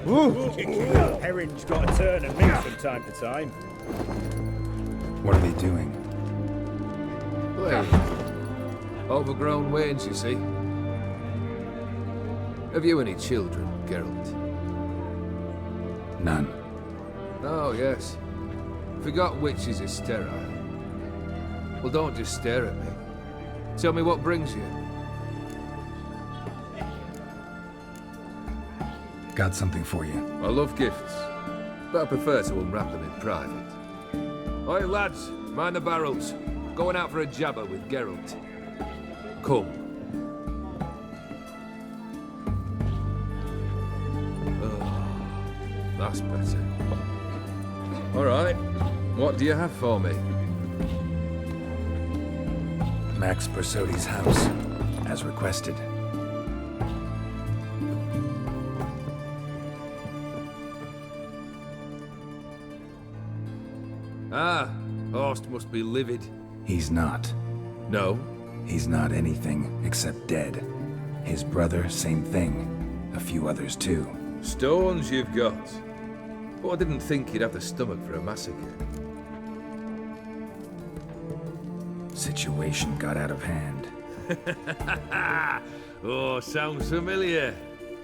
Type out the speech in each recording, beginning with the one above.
Herring's got a turn at me from time to time. What are they doing? Well, overgrown wains, you see. Have you any children, Geralt? None. Oh, yes. Forgot witches are sterile. Well, don't just stare at me. Tell me what brings you. Got something for you. I love gifts, but I prefer to unwrap them in private. Oi, lads, mind the barrels. Going out for a jabber with Geralt. Come. That's better. All right. What do you have for me? Max Bersodi's house, as requested. Ah, Horst must be livid. He's not. No? He's not anything except dead. His brother, same thing. A few others too. Stones you've got. But I didn't think you'd have the stomach for a massacre. Situation got out of hand. Oh, sounds familiar.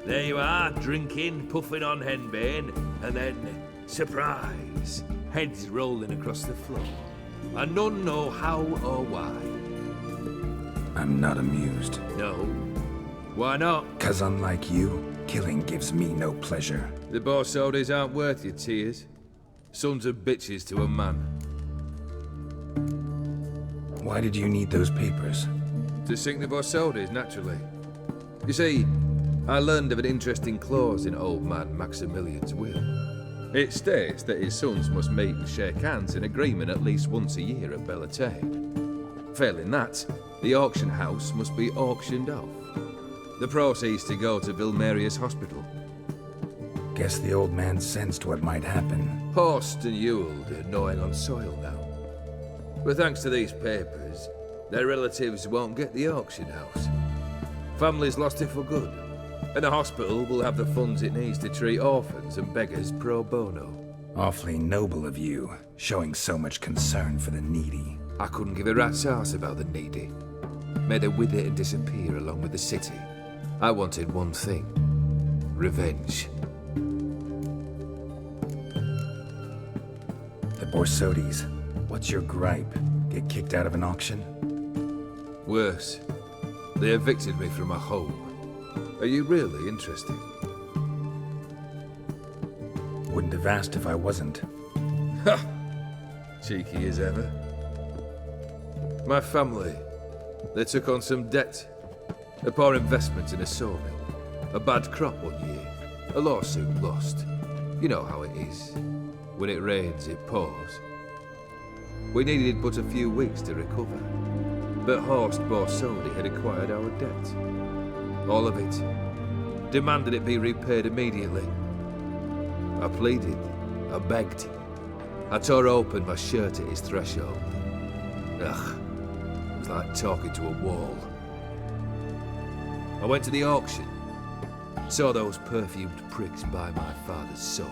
There you are, drinking, puffing on henbane, and then, surprise, heads rolling across the floor. And none know how or why. I'm not amused. No? Why not? 'Cause unlike you, killing gives me no pleasure. The Borsodis aren't worth your tears. Sons of bitches to a man. Why did you need those papers? To sink the Borsodis, naturally. You see, I learned of an interesting clause in old man Maximilian's will. It states that his sons must meet and shake hands in agreement at least once a year at Bellatane. Failing that, the auction house must be auctioned off. The proceeds to go to Vilmerius Hospital. Guess the old man sensed what might happen. Horst and Ewald are gnawing on soil now. But thanks to these papers, their relatives won't get the auction house. Families lost it for good, and the hospital will have the funds it needs to treat orphans and beggars pro bono. Awfully noble of you, showing so much concern for the needy. I couldn't give a rat's ass about the needy. Made her wither and disappear along with the city. I wanted one thing. Revenge. The Borsodis. What's your gripe? Get kicked out of an auction? Worse. They evicted me from my home. Are you really interested? Wouldn't have asked if I wasn't. Ha! Cheeky as ever. My family, they took on some debt. A poor investment in a sawmill. A bad crop one year. A lawsuit lost. You know how it is. When it rains, it pours. We needed but a few weeks to recover. But Horst Borsodi had acquired our debt. All of it. Demanded it be repaid immediately. I pleaded. I begged. I tore open my shirt at his threshold. Ugh. It was like talking to a wall. I went to the auction. Saw those perfumed pricks buy my father's sword.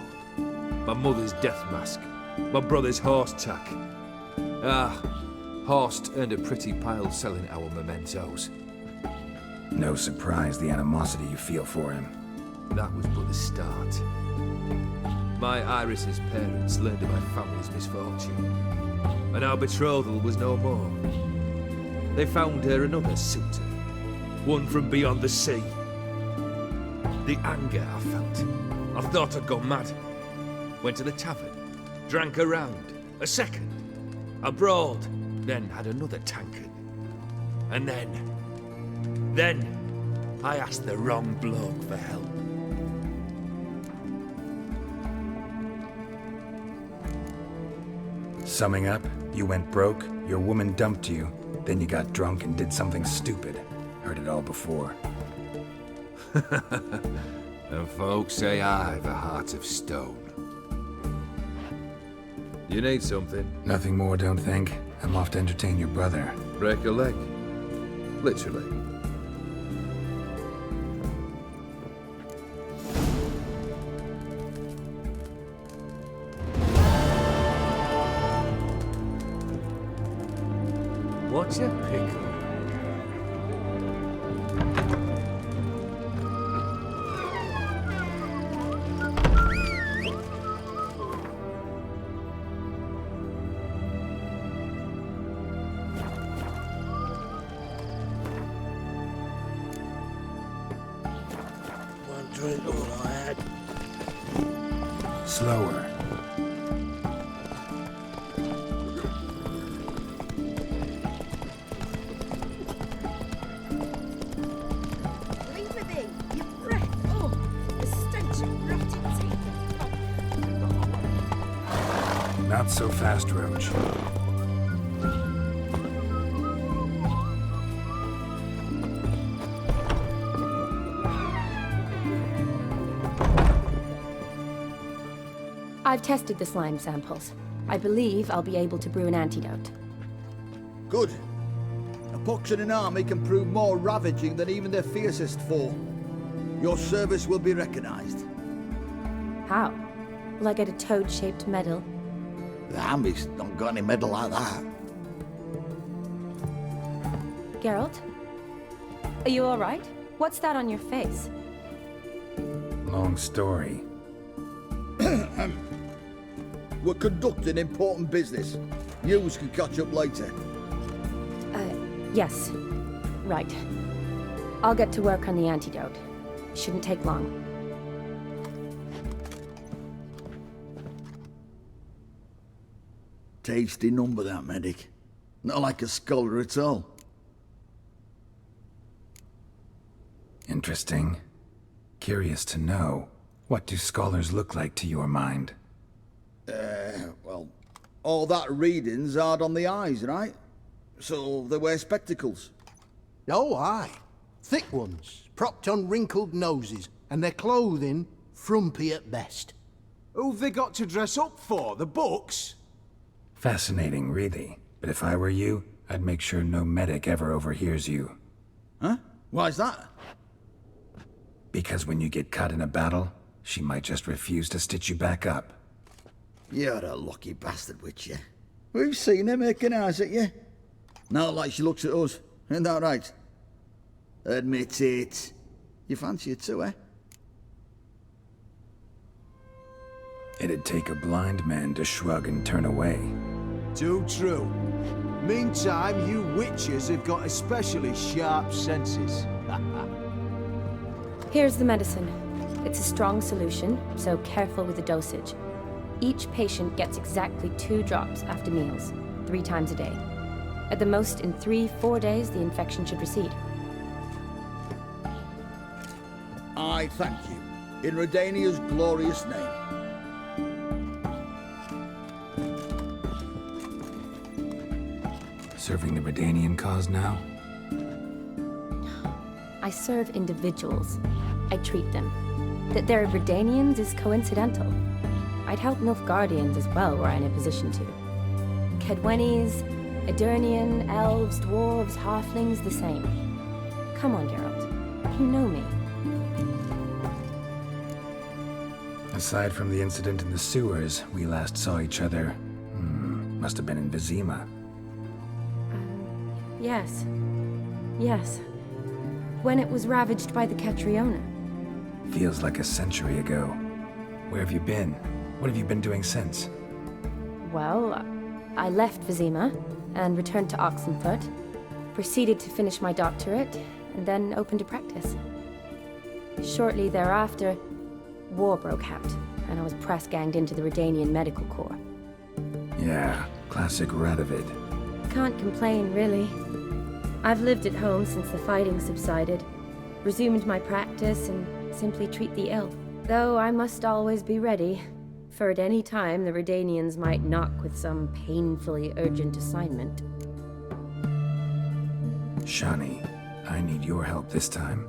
My mother's death mask. My brother's horse tack. Ah, Horst earned a pretty pile selling our mementos. No surprise the animosity you feel for him. That was but the start. My Iris's parents learned of my family's misfortune, and our betrothal was no more. They found her another suitor, one from beyond the sea. The anger I felt, I thought I'd gone mad. Went to the tavern, drank a round, a second, abroad, then had another tankard. And then, I asked the wrong bloke for help. Summing up, you went broke, your woman dumped you, then you got drunk and did something stupid. Heard it all before. And folks say I've a heart of stone. You need something? Nothing more, don't think. I'm off to entertain your brother. Break a leg? Literally. What a pickle. One drink all I had. Slower. Leave me be. Your breath. Oh, the stench of rotting teeth. Not so fast, Roach. I've tested the slime samples. I believe I'll be able to brew an antidote. Good. A pox in an army can prove more ravaging than even their fiercest foe. Your service will be recognized. How? Will I get a toad-shaped medal? The army's not got any medal like that. Geralt? Are you alright? What's that on your face? Long story. We're conducting important business. Yous can catch up later. Yes. Right. I'll get to work on the antidote. Shouldn't take long. Tasty number, that medic. Not like a scholar at all. Interesting. Curious to know, what do scholars look like to your mind? Well, all that reading's hard on the eyes, right? So they wear spectacles. Oh, aye. Thick ones, propped on wrinkled noses, and their clothing frumpy at best. Who've they got to dress up for? The books? Fascinating, really. But if I were you, I'd make sure no medic ever overhears you. Huh? Why's that? Because when you get cut in a battle, she might just refuse to stitch you back up. You're a lucky bastard, witch, you. We've seen her making eyes at you. Not like she looks at us. Ain't that right? Admit it. You fancy it too, eh? It'd take a blind man to shrug and turn away. Too true. Meantime, you witches have got especially sharp senses. Here's the medicine. It's a strong solution, so careful with the dosage. Each patient gets exactly 2 drops after meals, 3 times a day. At the most, in 3-4 days, the infection should recede. I thank you. In Redania's glorious name. Serving the Redanian cause now? I serve individuals. I treat them. That they're Redanians is coincidental. I'd help Nilfgaardians as well were I in a position to. Kedwenis, Edirnian, elves, dwarves, halflings, the same. Come on, Geralt. You know me. Aside from the incident in the sewers, we last saw each other... must have been in Vizima. Yes. Yes. When it was ravaged by the Catriona. Feels like a century ago. Where have you been? What have you been doing since? Well, I left Vizima and returned to Oxenfoot, proceeded to finish my doctorate, and then opened a practice. Shortly thereafter, war broke out, and I was press-ganged into the Redanian Medical Corps. Yeah, classic Radovid. Can't complain, really. I've lived at home since the fighting subsided, resumed my practice, and simply treat the ill. Though I must always be ready, for at any time the Redanians might knock with some painfully urgent assignment. Shani, I need your help this time.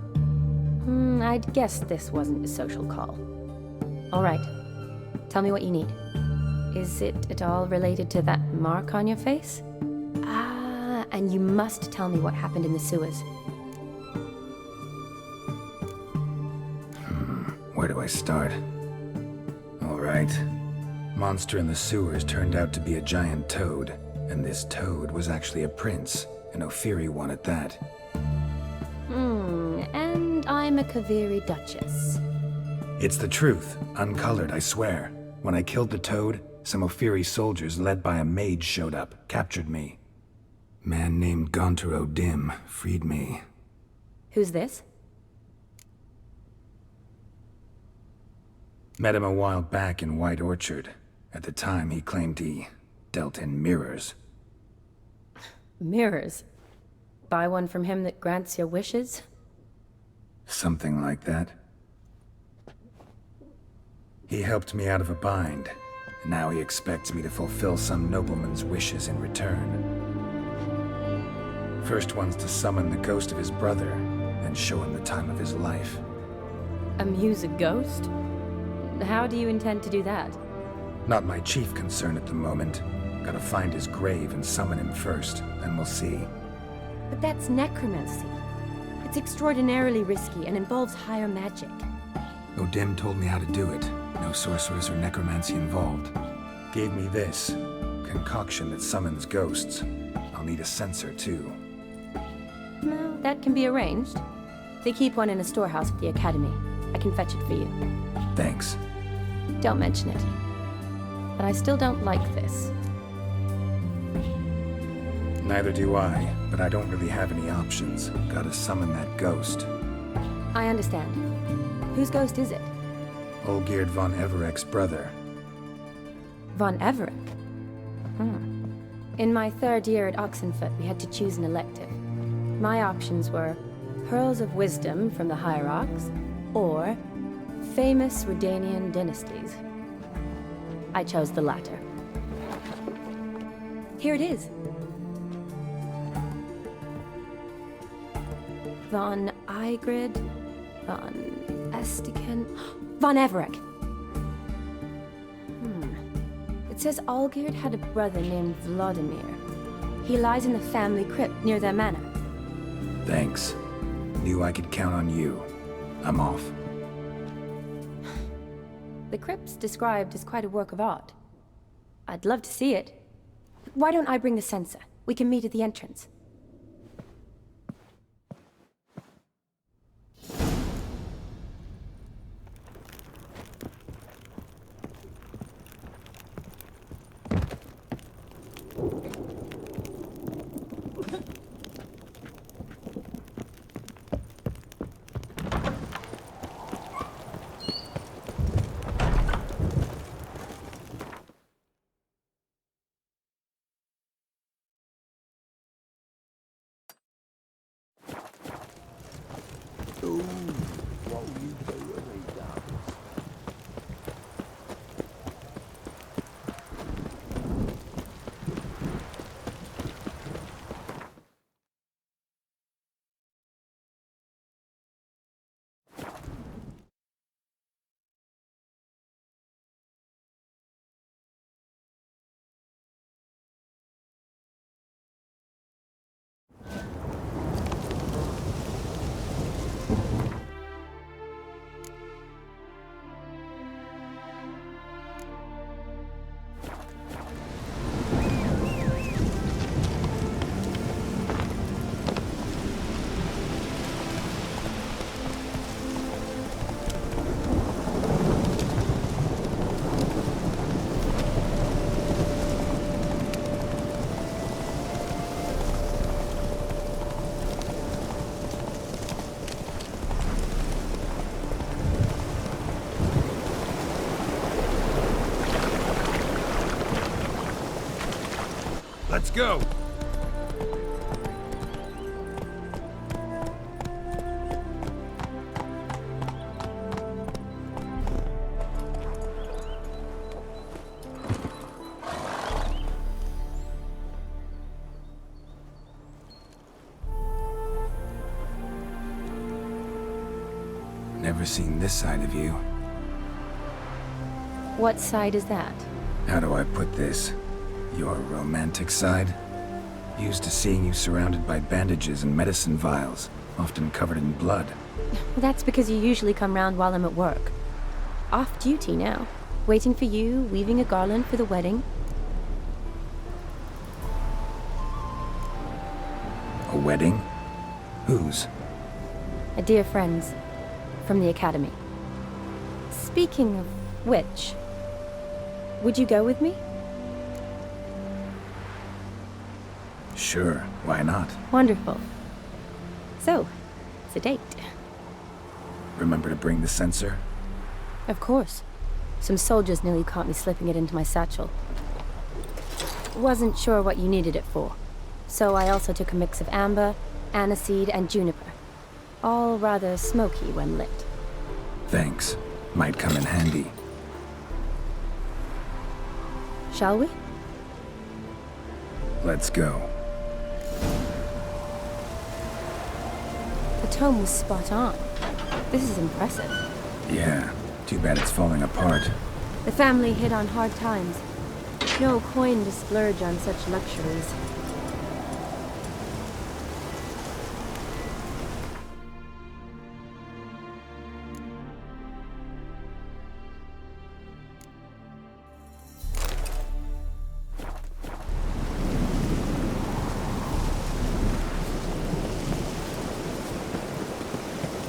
I'd guessed this wasn't a social call. All right. Tell me what you need. Is it at all related to that mark on your face? Ah, and you must tell me what happened in the sewers. Where do I start? All right. Monster in the sewers turned out to be a giant toad, And this toad was actually a prince, an Ophiri one at that. And I'm a Kaviri duchess. It's the truth, uncolored, I swear. When I killed the toad, some Ophiri soldiers led by a mage showed up, captured me. Man named Gontaro Dim freed me. Who's this? Met him a while back in White Orchard. At the time, he claimed he dealt in mirrors. Mirrors? Buy one from him that grants your wishes? Something like that. He helped me out of a bind, and now he expects me to fulfill some nobleman's wishes in return. First one's to summon the ghost of his brother, then show him the time of his life. Amuse a ghost? How do you intend to do that? Not my chief concern at the moment. Gotta find his grave and summon him first, then we'll see. But that's necromancy. It's extraordinarily risky and involves higher magic. Odim told me how to do it. No sorceress or necromancy involved. Gave me this concoction that summons ghosts. I'll need a censer too. Well, that can be arranged. They keep one in a storehouse at the academy. I can fetch it for you. Thanks. Don't mention it. But I still don't like this. Neither do I, but I don't really have any options. Gotta summon that ghost. I understand. Whose ghost is it? Olgierd von Everek's brother. Von Everek? In my third year at Oxenfoot, we had to choose an elective. My options were Pearls of Wisdom from the Hierarchs, or famous Redanian dynasties. I chose the latter. Here it is. Von Igrid, von Estiken, von Everek. It says Olgierd had a brother named Vladimir. He lies in the family crypt near their manor. Thanks. Knew I could count on you. I'm off. The crypt's described as quite a work of art. I'd love to see it. Why don't I bring the censer? We can meet at the entrance. Let's go! Never seen this side of you. What side is that? How do I put this? Your romantic side? Used to seeing you surrounded by bandages and medicine vials, often covered in blood. That's because you usually come round while I'm at work. Off duty now. Waiting for you, weaving a garland for the wedding. A wedding? Whose? A dear friend's. From the academy. Speaking of which, would you go with me? Sure, why not? Wonderful. So, it's a date. Remember to bring the sensor? Of course. Some soldiers nearly caught me slipping it into my satchel. Wasn't sure what you needed it for, so I also took a mix of amber, aniseed, and juniper. All rather smoky when lit. Thanks. Might come in handy. Shall we? Let's go. The tome was spot on. This is impressive. Yeah, too bad it's falling apart. The family hit on hard times. No coin to splurge on such luxuries.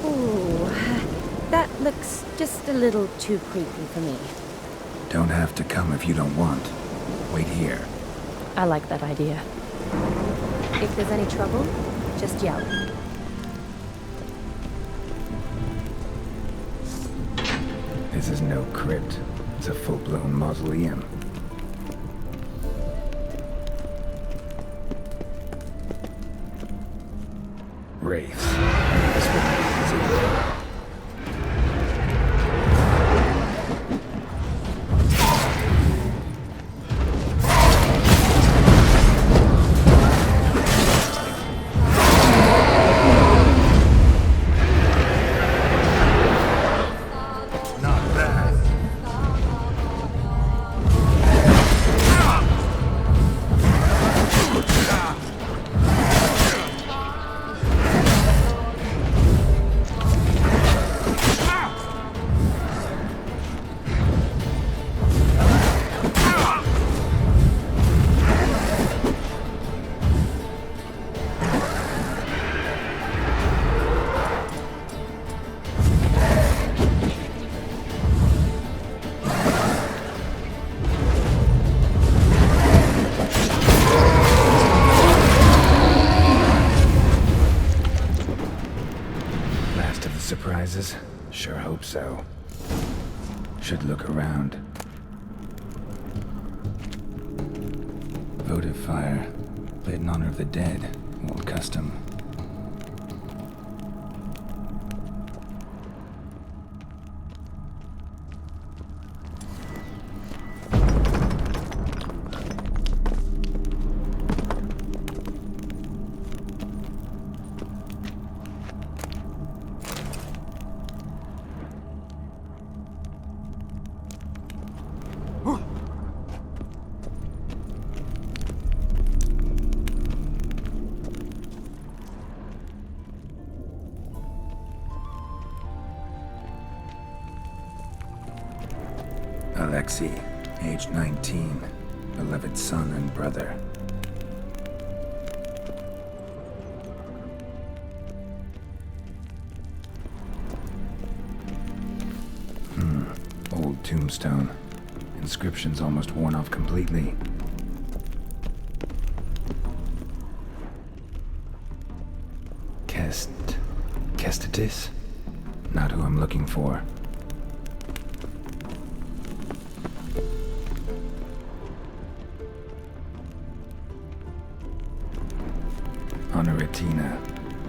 Ooh, that looks just a little too creepy for me. Don't have to come if you don't want. Wait here. I like that idea. If there's any trouble, just yell. This is no crypt. It's a full-blown mausoleum. Wraiths. This would be easy. Surprises? Sure hope so. Should look around. Votive fire. Lit in honor of the dead. Old custom. Alexei, age 19, beloved son and brother. Old tombstone. Inscription's almost worn off completely. Kestatis? Not who I'm looking for. Honoratina,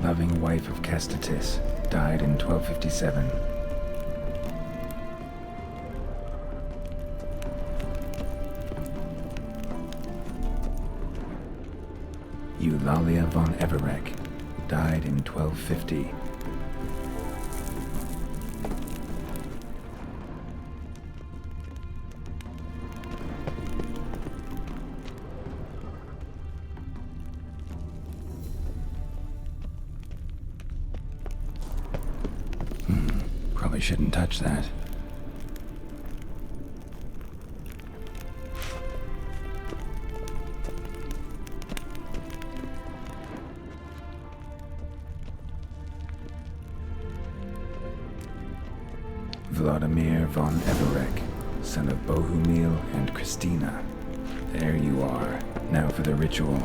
loving wife of Kestatis, died in 1257. Eulalia von Everek, died in 1250. Probably shouldn't touch that. Vladimir von Everek, son of Bohumil and Christina. There you are. Now for the ritual.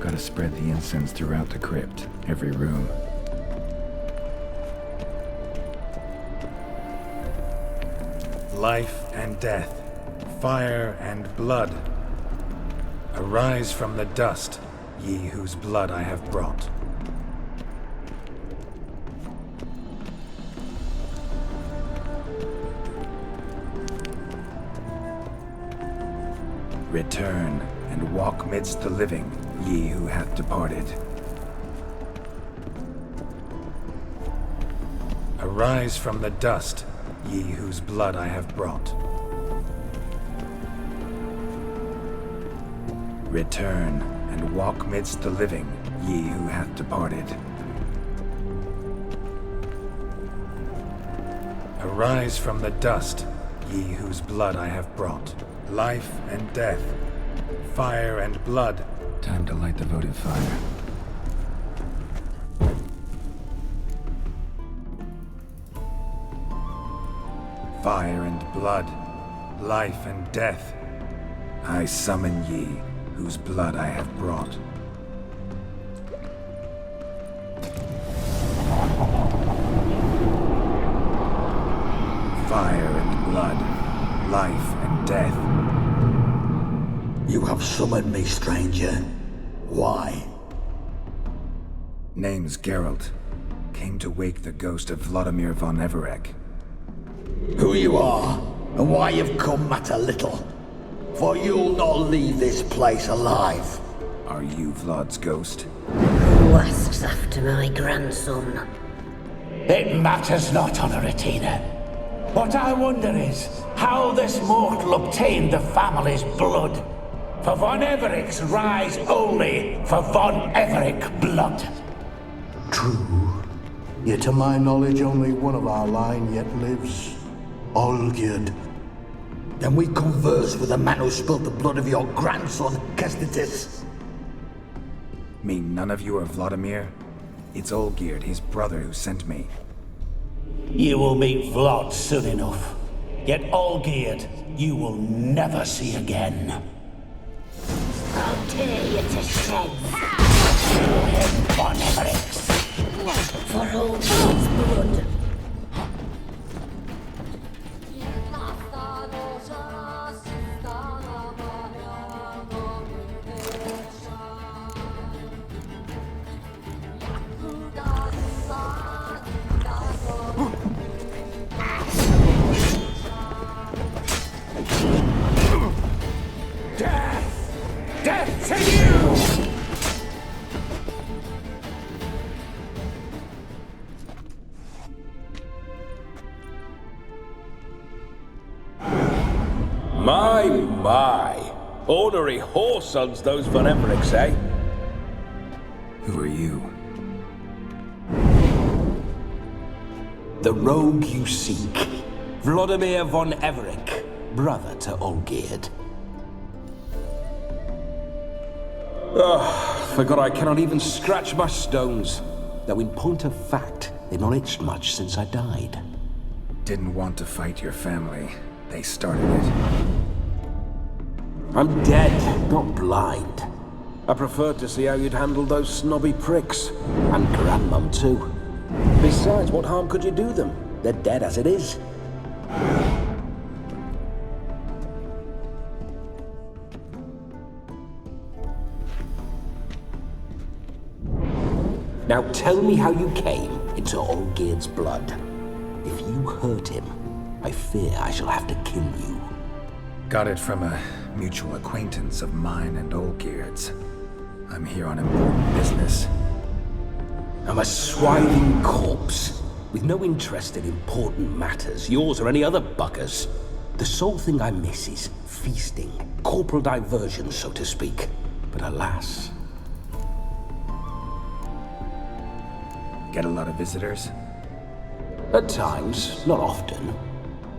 Gotta spread the incense throughout the crypt, every room. Life and death, fire and blood. Arise from the dust, ye whose blood I have brought. Return and walk midst the living, ye who hath departed. Arise from the dust, ye whose blood I have brought. Return and walk midst the living, ye who hath departed. Arise from the dust, ye whose blood I have brought. Life and death, fire and blood. Time to light the votive fire. Fire and blood, life and death. I summon ye, whose blood I have brought. Fire and blood, life and death. You have summoned me, stranger. Why? Name's Geralt. Came to wake the ghost of Vladimir von Everek. Who you are, and why you've come matter little. For you'll not leave this place alive. Are you Vlad's ghost? Who asks after my grandson? It matters not, Honoratina. What I wonder is how this mortal obtained the family's blood. For von Everek's rise only for von Everek blood. True. Yet to my knowledge, only one of our line yet lives. Olgierd. Then we converse with the man who spilled the blood of your grandson, Kestitis. Mean none of you are Vladimir? It's Olgierd, his brother, who sent me. You will meet Vlad soon enough. Yet Olgierd, you will never see again. I'll tear you to shreds. Kill him, von Evereks. For Olgierd's blood. Death to you! My. Ornery whoresons those von Evereks, eh? Who are you? The rogue you seek. Vladimir von Everek, brother to Olgierd. Forgot I cannot even scratch my stones. Though in point of fact, they've not itched much since I died. Didn't want to fight your family. They started it. I'm dead, not blind. I preferred to see how you'd handle those snobby pricks. And Grandmum too. Besides, what harm could you do them? They're dead as it is. Now tell me how you came into Olgierd's blood. If you hurt him, I fear I shall have to kill you. Got it from a mutual acquaintance of mine and Olgierd's. I'm here on important business. I'm a swiving corpse, with no interest in important matters, yours or any other buggers. The sole thing I miss is feasting, corporal diversion, so to speak. But alas... Get a lot of visitors? At times, not often.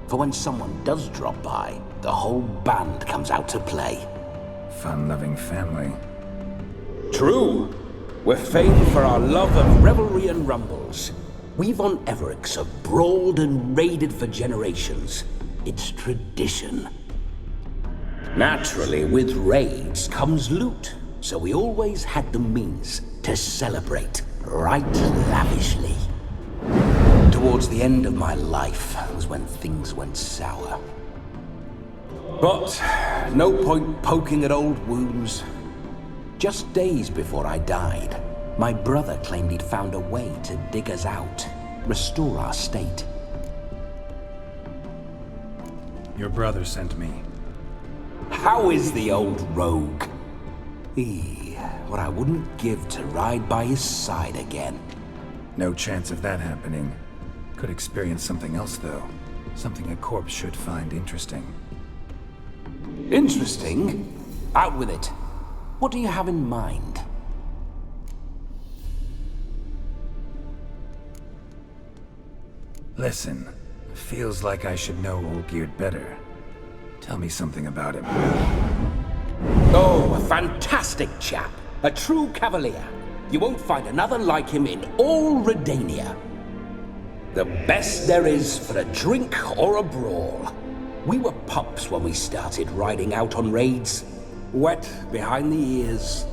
For when someone does drop by, the whole band comes out to play. Fun-loving family. True. We're famed for our love of revelry and rumbles. We've on Everix have brawled and raided for generations. It's tradition. Naturally, with raids comes loot, so we always had the means to celebrate right lavishly. Towards the end of my life was when things went sour. But no point poking at old wounds. Just days before I died, my brother claimed he'd found a way to dig us out, restore our state. Your brother sent me. How is the old rogue? What I wouldn't give to ride by his side again. No chance of that happening. Could experience something else, though. Something a corpse should find interesting. Interesting? Out with it. What do you have in mind? Listen, feels like I should know Olgierd better. Tell me something about him. Oh, a fantastic chap. A true cavalier. You won't find another like him in all Redania. The best there is for a drink or a brawl. We were pups when we started riding out on raids. Wet behind the ears.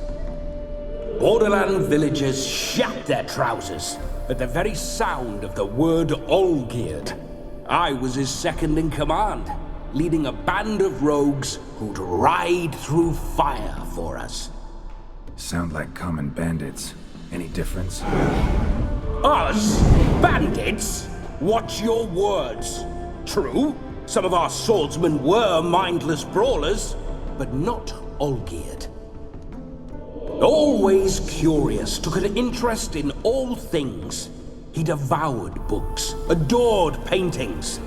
Borderland villagers shat their trousers at the very sound of the word Olgierd. I was his second in command, leading a band of rogues who'd ride through fire for us. Sound like common bandits. Any difference? Us? Bandits? Watch your words. True, some of our swordsmen were mindless brawlers, but not Olgierd. Always curious, took an interest in all things. He devoured books, adored paintings,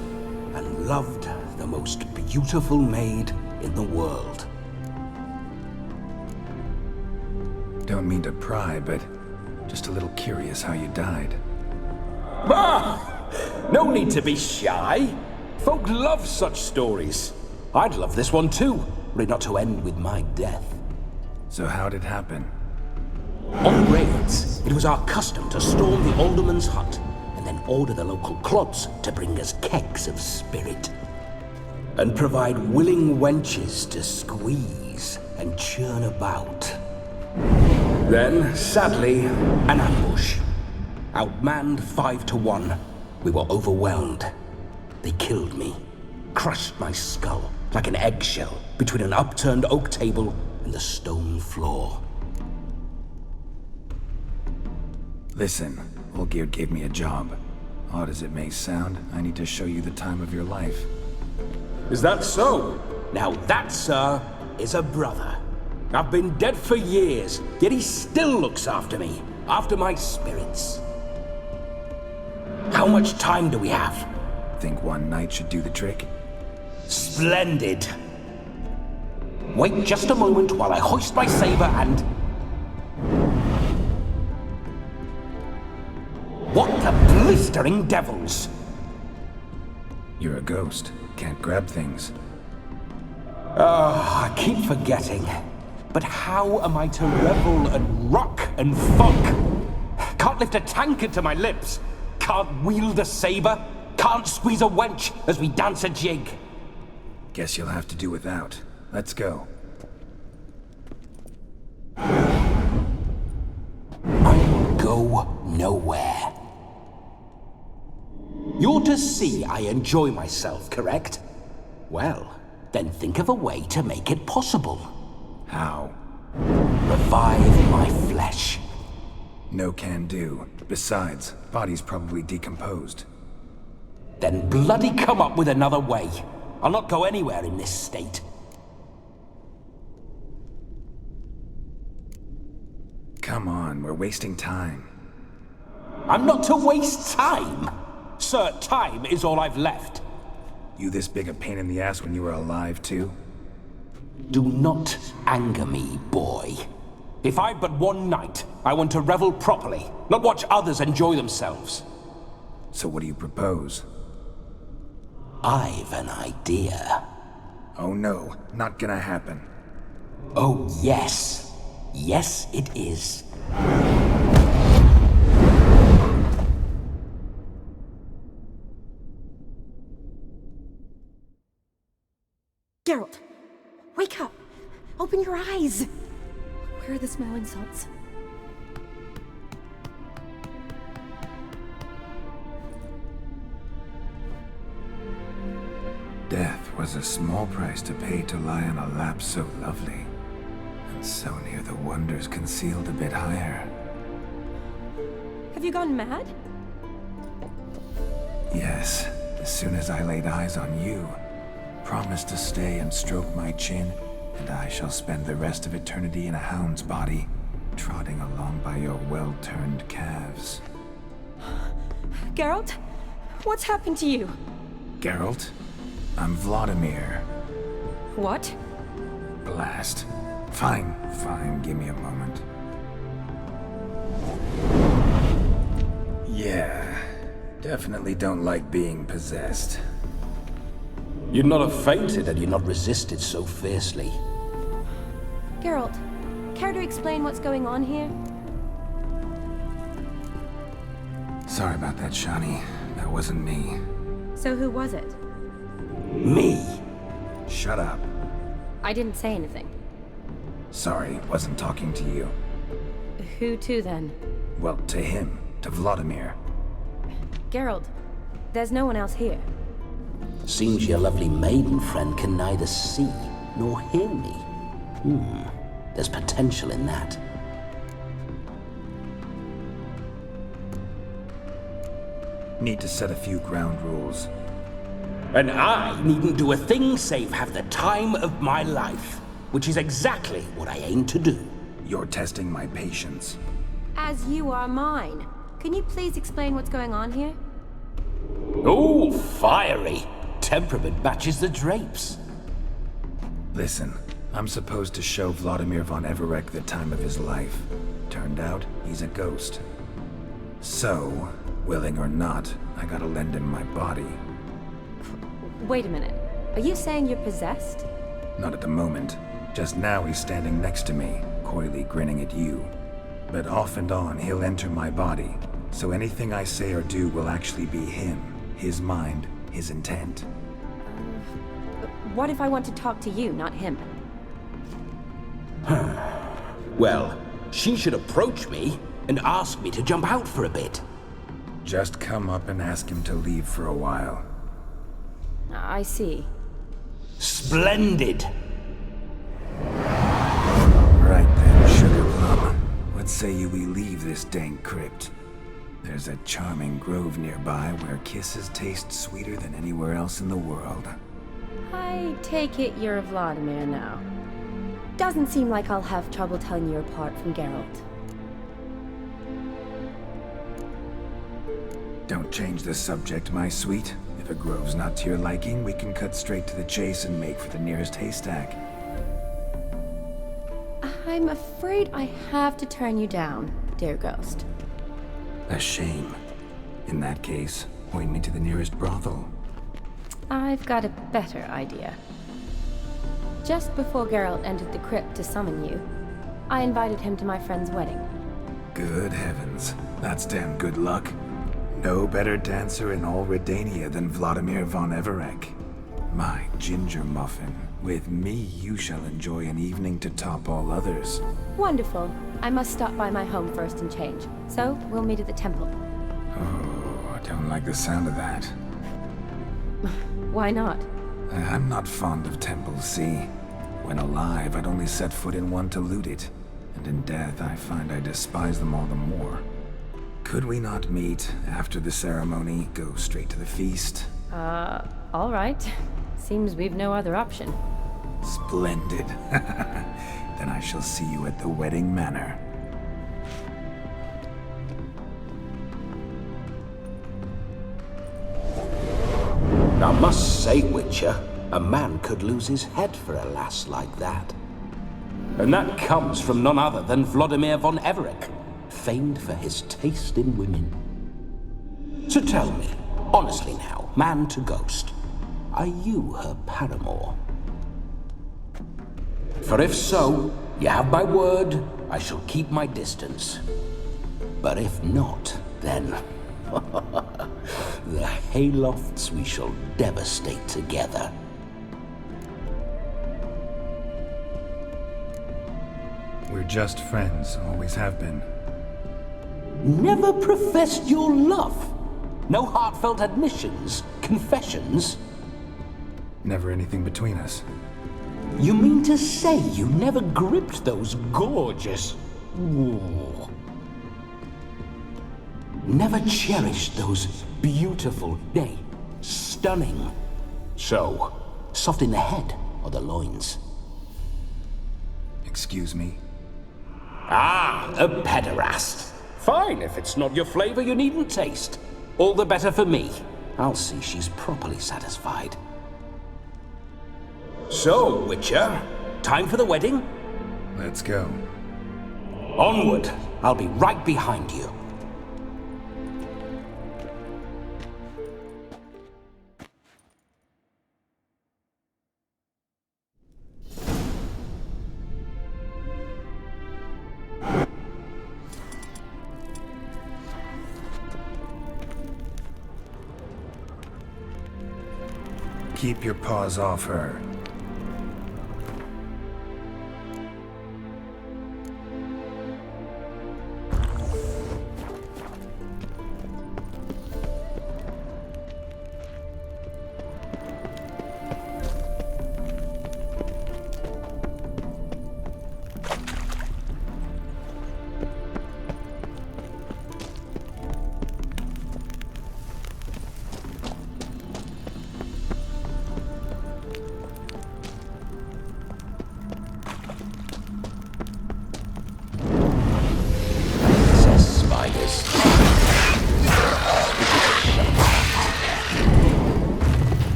and loved the most beautiful maid in the world. Don't mean to pry, but just a little curious how you died. No need to be shy. Folk love such stories. I'd love this one too, were it not to end with my death. So how'd it happen? On raids, it was our custom to storm the alderman's hut and then order the local clods to bring us kegs of spirit. And provide willing wenches to squeeze and churn about. Then, sadly, an ambush. Outmanned 5-1, we were overwhelmed. They killed me, crushed my skull like an eggshell between an upturned oak table and the stone floor. Listen, Olgierd gave me a job. Odd as it may sound, I need to show you the time of your life. Is that so? Now that, sir, is a brother. I've been dead for years, yet he still looks after me, after my spirits. How much time do we have? Think one night should do the trick? Splendid. Wait just a moment while I hoist my saber and... What the blistering devils? You're a ghost. Can't grab things. I keep forgetting. But how am I to revel and rock and funk? Can't lift a tankard to my lips. Can't wield a saber. Can't squeeze a wench as we dance a jig. Guess you'll have to do without. Let's go. I will go nowhere. You're to see I enjoy myself, correct? Well, then think of a way to make it possible. How? Revive my flesh. No can do. Besides, body's probably decomposed. Then bloody come up with another way. I'll not go anywhere in this state. Come on, we're wasting time. I'm not to waste time. Sir, time is all I've left. You this big a pain in the ass when you were alive, too? Do not anger me, boy. If I've but one night, I want to revel properly, not watch others enjoy themselves. So what do you propose? I've an idea. Oh no, not gonna happen. Oh yes. Yes, it is. Geralt, wake up! Open your eyes! Where are the smelling salts? Death was a small price to pay to lie on a lap so lovely, and so near the wonders concealed a bit higher. Have you gone mad? Yes, as soon as I laid eyes on you, promised to stay and stroke my chin, and I shall spend the rest of eternity in a hound's body, trotting along by your well-turned calves. Geralt? What's happened to you? Geralt? I'm Vladimir. What? Blast. Fine, give me a moment. Yeah, definitely don't like being possessed. You'd not have fainted had you not resisted so fiercely. Geralt, care to explain what's going on here? Sorry about that, Shani. That wasn't me. So who was it? Me? Shut up. I didn't say anything. Sorry, wasn't talking to you. Who to then? Well, to him. To Vladimir. Geralt, there's no one else here. Seems your lovely maiden friend can neither see nor hear me. There's potential in that. Need to set a few ground rules. And I needn't do a thing save have the time of my life, which is exactly what I aim to do. You're testing my patience. As you are mine. Can you please explain what's going on here? Oh, fiery. Temperament matches the drapes. Listen, I'm supposed to show Vladimir von Everec the time of his life. Turned out, he's a ghost. So, willing or not, I gotta lend him my body. Wait a minute. Are you saying you're possessed? Not at the moment. Just now he's standing next to me, coyly grinning at you. But off and on, he'll enter my body. So anything I say or do will actually be him. His mind, his intent. What if I want to talk to you, not him? Well, she should approach me and ask me to jump out for a bit. Just come up and ask him to leave for a while. I see. Splendid! Right then, Sugar Plum. What say you we leave this dank crypt? There's a charming grove nearby where kisses taste sweeter than anywhere else in the world. I take it you're Vladimir now. Doesn't seem like I'll have trouble telling you apart from Geralt. Don't change the subject, my sweet. If a grove's not to your liking, we can cut straight to the chase and make for the nearest haystack. I'm afraid I have to turn you down, dear ghost. A shame. In that case, point me to the nearest brothel. I've got a better idea. Just before Geralt entered the crypt to summon you, I invited him to my friend's wedding. Good heavens. That's damn good luck. No better dancer in all Redania than Vladimir von Everec. My ginger muffin. With me, you shall enjoy an evening to top all others. Wonderful. I must stop by my home first and change. So, we'll meet at the temple. Oh, I don't like the sound of that. Why not? I'm not fond of temples, see? When alive, I'd only set foot in one to loot it. And in death, I find I despise them all the more. Could we not meet after the ceremony, go straight to the feast? All right. Seems we've no other option. Splendid. Then I shall see you at the wedding manor. I must say, Witcher, a man could lose his head for a lass like that. And that comes from none other than Vladimir von Everec, famed for his taste in women. So tell me, honestly now, man to ghost, are you her paramour? For if so, you have my word, I shall keep my distance. But if not, then the haylofts we shall devastate together. We're just friends, always have been. Never professed your love? No heartfelt admissions? Confessions? Never anything between us. You mean to say you never gripped those gorgeous... Ooh. Never cherished those beautiful, nay, stunning... So, soft in the head or the loins? Excuse me? Ah, a pederast. Fine, if it's not your flavor, you needn't taste. All the better for me. I'll see she's properly satisfied. So, Witcher, time for the wedding? Let's go. Onward. I'll be right behind you. Keep your paws off her.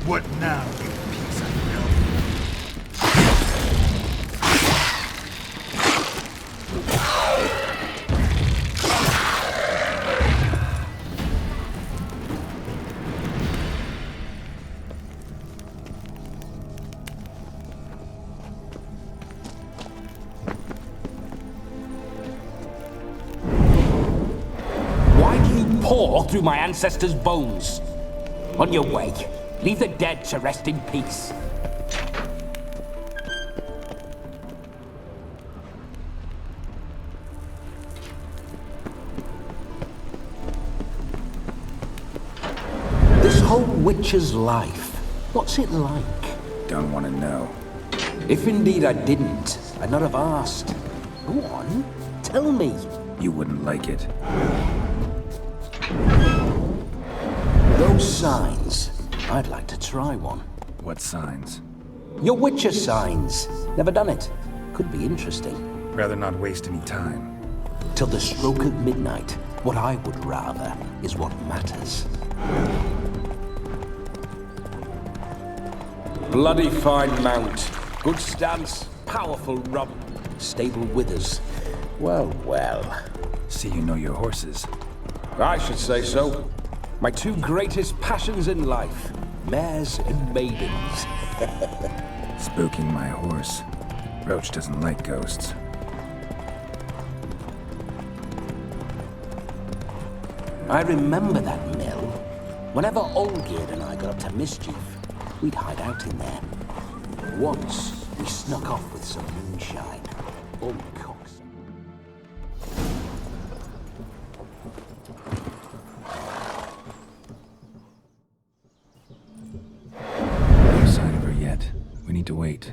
What now, you piece of milk? Why do you paw through my ancestors' bones? On your way. Leave the dead to rest in peace. This whole Witcher's life, what's it like? Don't want to know. If indeed I didn't, I'd not have asked. Go on, tell me. You wouldn't like it. Those signs. I'd like to try one. What signs? Your Witcher signs. Never done it. Could be interesting. Rather not waste any time. Till the stroke of midnight, what I would rather is what matters. Bloody fine mount. Good stance, powerful rump, stable withers. Well, well. See you know your horses. I should say so. My two greatest passions in life. Mares and maidens. Spooking my horse. Roach doesn't like ghosts. I remember that mill. Whenever Olgierd and I got up to mischief, we'd hide out in there. Once, we snuck off with some moonshine. All cocks. No sign of her yet. We need to wait.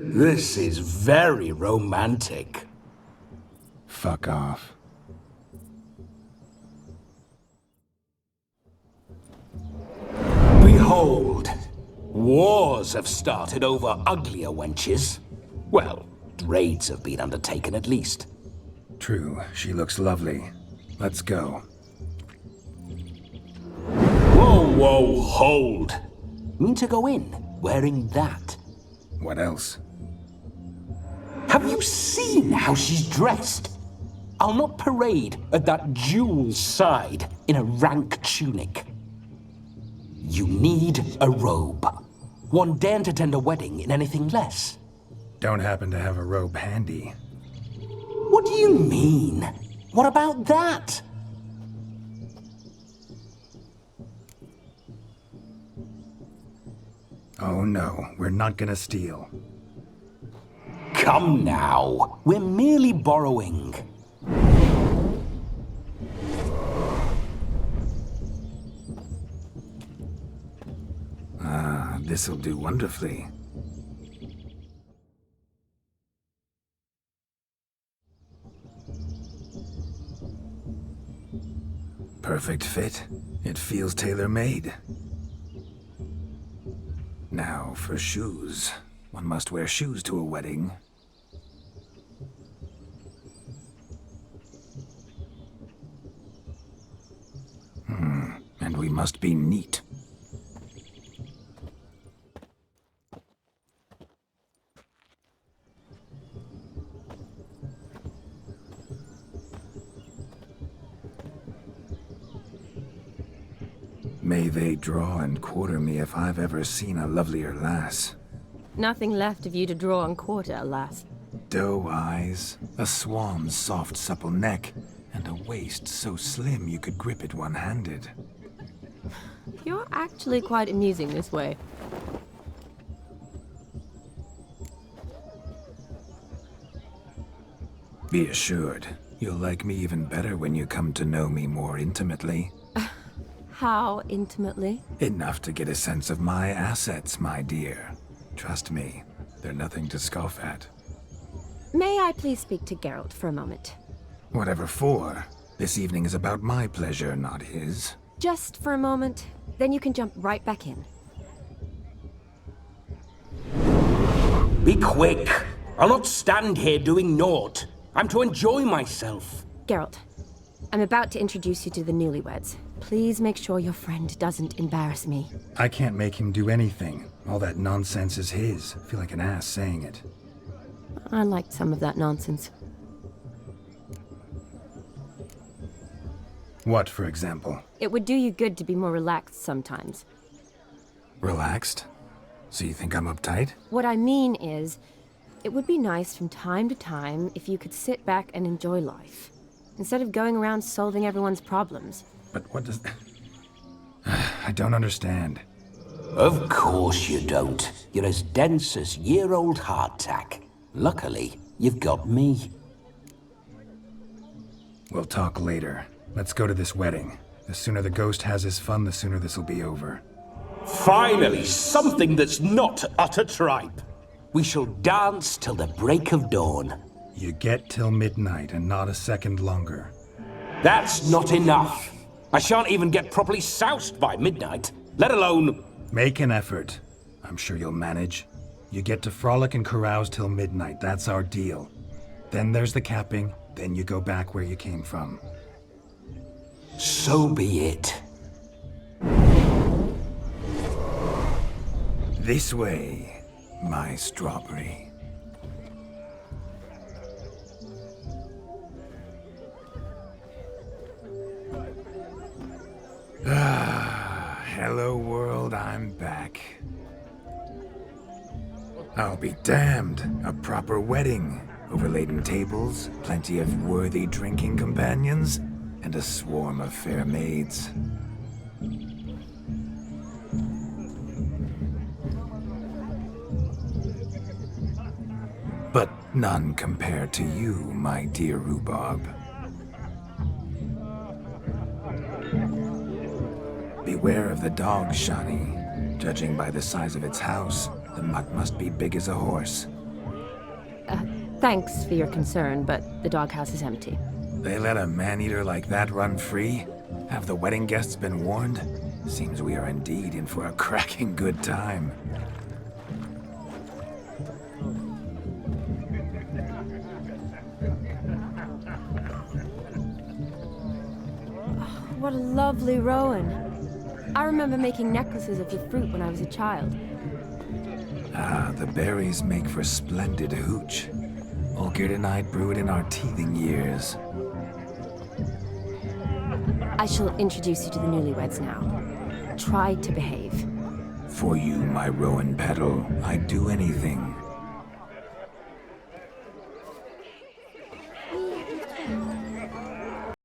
This is very romantic. Fuck off. Behold, wars have started over uglier wenches. Well, raids have been undertaken at least. True, she looks lovely. Let's go. Whoa, whoa, hold. Mean to go in, wearing that? What else? Have you seen how she's dressed? I'll not parade at that jewel's side in a rank tunic. You need a robe. One daren't attend a wedding in anything less. Don't happen to have a robe handy. What do you mean? What about that? Oh no, we're not gonna steal. Come now. We're merely borrowing. Ah, this'll do wonderfully. Perfect fit. It feels tailor-made. Now, for shoes. One must wear shoes to a wedding. And we must be neat. May they draw and quarter me if I've ever seen a lovelier lass. Nothing left of you to draw and quarter, alas. Doe eyes, a swan's soft supple neck, and a waist so slim you could grip it one-handed. You're actually quite amusing this way. Be assured, you'll like me even better when you come to know me more intimately. How intimately? Enough to get a sense of my assets, my dear. Trust me, they're nothing to scoff at. May I please speak to Geralt for a moment? Whatever for. This evening is about my pleasure, not his. Just for a moment, then you can jump right back in. Be quick. I'll not stand here doing naught. I'm to enjoy myself. Geralt, I'm about to introduce you to the newlyweds. Please make sure your friend doesn't embarrass me. I can't make him do anything. All that nonsense is his. I feel like an ass saying it. I liked some of that nonsense. What, for example? It would do you good to be more relaxed sometimes. Relaxed? So you think I'm uptight? What I mean is, it would be nice from time to time if you could sit back and enjoy life, instead of going around solving everyone's problems. But what does... I don't understand. Of course you don't. You're as dense as year-old hardtack. Luckily, you've got me. We'll talk later. Let's go to this wedding. The sooner the ghost has his fun, the sooner this'll be over. Finally, something that's not utter tripe. We shall dance till the break of dawn. You get till midnight and not a second longer. That's not enough. I shan't even get properly soused by midnight, let alone... Make an effort. I'm sure you'll manage. You get to frolic and carouse till midnight, that's our deal. Then there's the capping, then you go back where you came from. So be it. This way, my strawberry. Hello world, I'm back. I'll be damned. A proper wedding. Overladen tables, plenty of worthy drinking companions, and a swarm of fair maids. But none compared to you, my dear Rhubarb. Beware of the dog, Shani. Judging by the size of its house, the mutt must be big as a horse. Thanks for your concern, but the doghouse is empty. They let a man-eater like that run free? Have the wedding guests been warned? Seems we are indeed in for a cracking good time. What a lovely rowan. I remember making necklaces of your fruit when I was a child. Ah, the berries make for splendid hooch. Olgerd and I brewed in our teething years. I shall introduce you to the newlyweds now. Try to behave. For you, my rowan petal, I'd do anything.